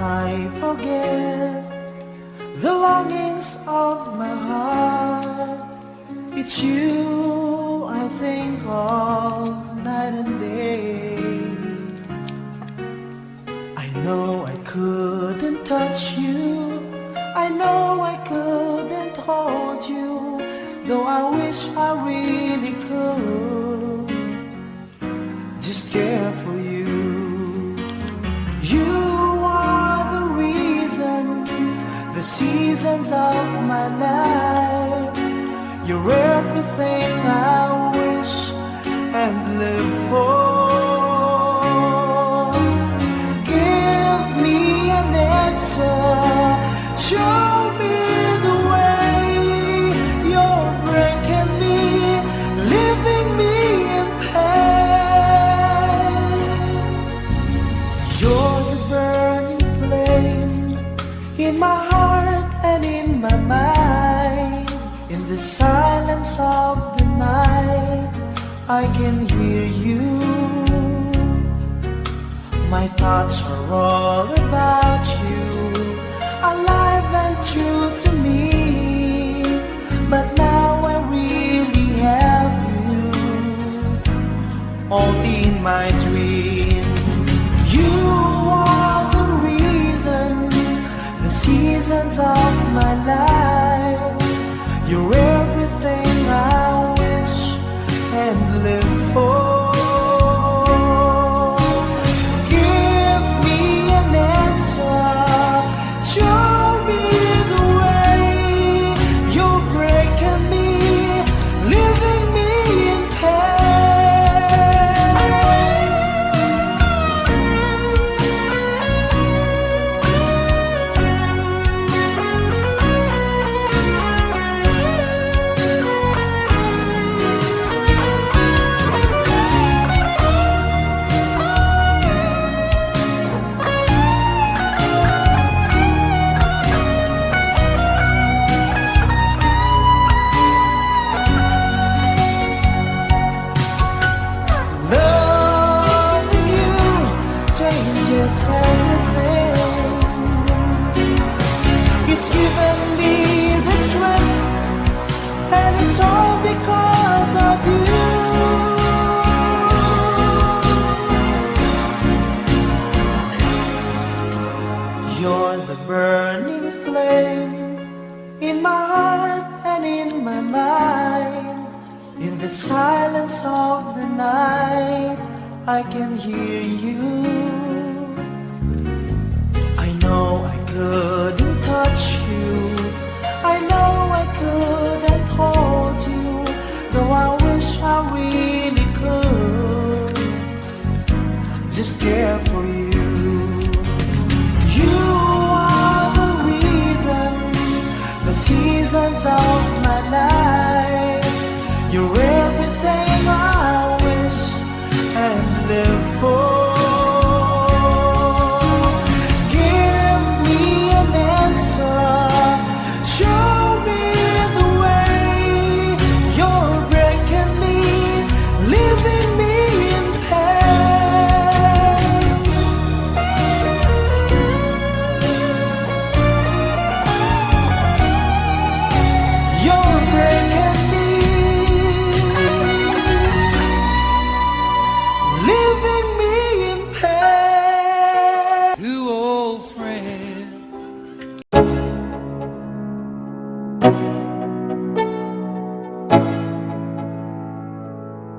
I forget the longings of my heart, it's you I think of night and day. I know I couldn't touch you, I know I couldn't hold you, though I wish I really could just care for you. You are the reason, the seasons of my life. You're everything I wish and live for. Give me an answer, show me the way. You're breaking me, leaving me in pain. You're the burning flame in my heart and in my mind. In the silence of the night, I can hear you. My thoughts are all about you, alive and true to me. But now I really have you, only in my dreams. You are the reason, the seasons of my life. You're everything I wish and live for. Give me an answer, show me the way. You're breaking me, leaving me in it's given me the strength, and it's all because of you. You're the burning flame in my heart and in my mind. In the silence of the night, I can hear you. I know I couldn't touch you, I know I couldn't hold you, though I wish I really could just care for you. You are the reason, the seasons of my life. You're everything I wish and live for.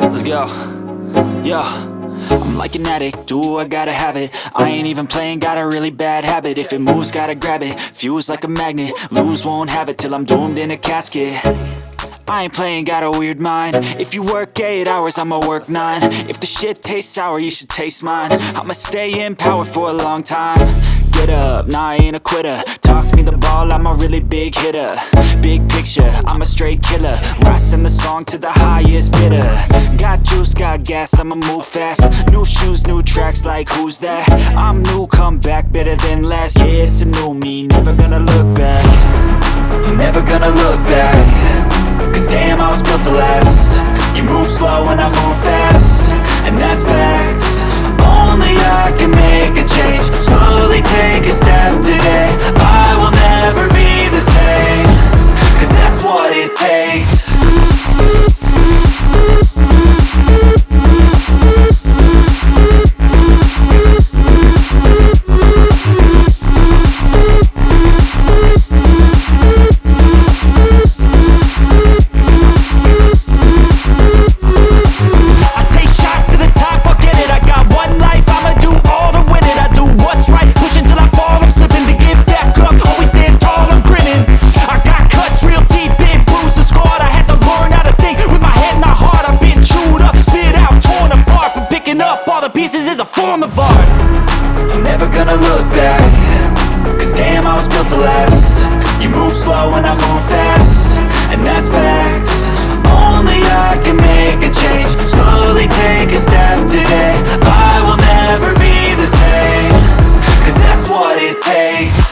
Let's go. Yo, I'm like an addict, do I gotta have it. I ain't even playing, got a really bad habit. If it moves, gotta grab it, fuse like a magnet. Lose, won't have it till I'm doomed in a casket. I ain't playing, got a weird mind. If you work 8 hours, I'ma work 9. If the shit tastes sour, you should taste mine. I'ma stay in power for a long time. Get up, nah, I ain't a quitter. Toss me the ball, I'm a really big hitter. Big picture, I'm a straight killer. Rising the song to the highest bidder. Got juice, got gas, I'ma move fast. New shoes, new tracks, like who's that? I'm new, come back, better than last. Yeah, it's a new me, never gonna look back. Never gonna look back. Cause damn, I was built to last. You move slow and I move fast, and that's facts. Only I can make a change. Slowly take a step. slow when I move fast, and that's facts. Only I can make a change. Slowly take a step today. I will never be the same, 'cause that's what it takes.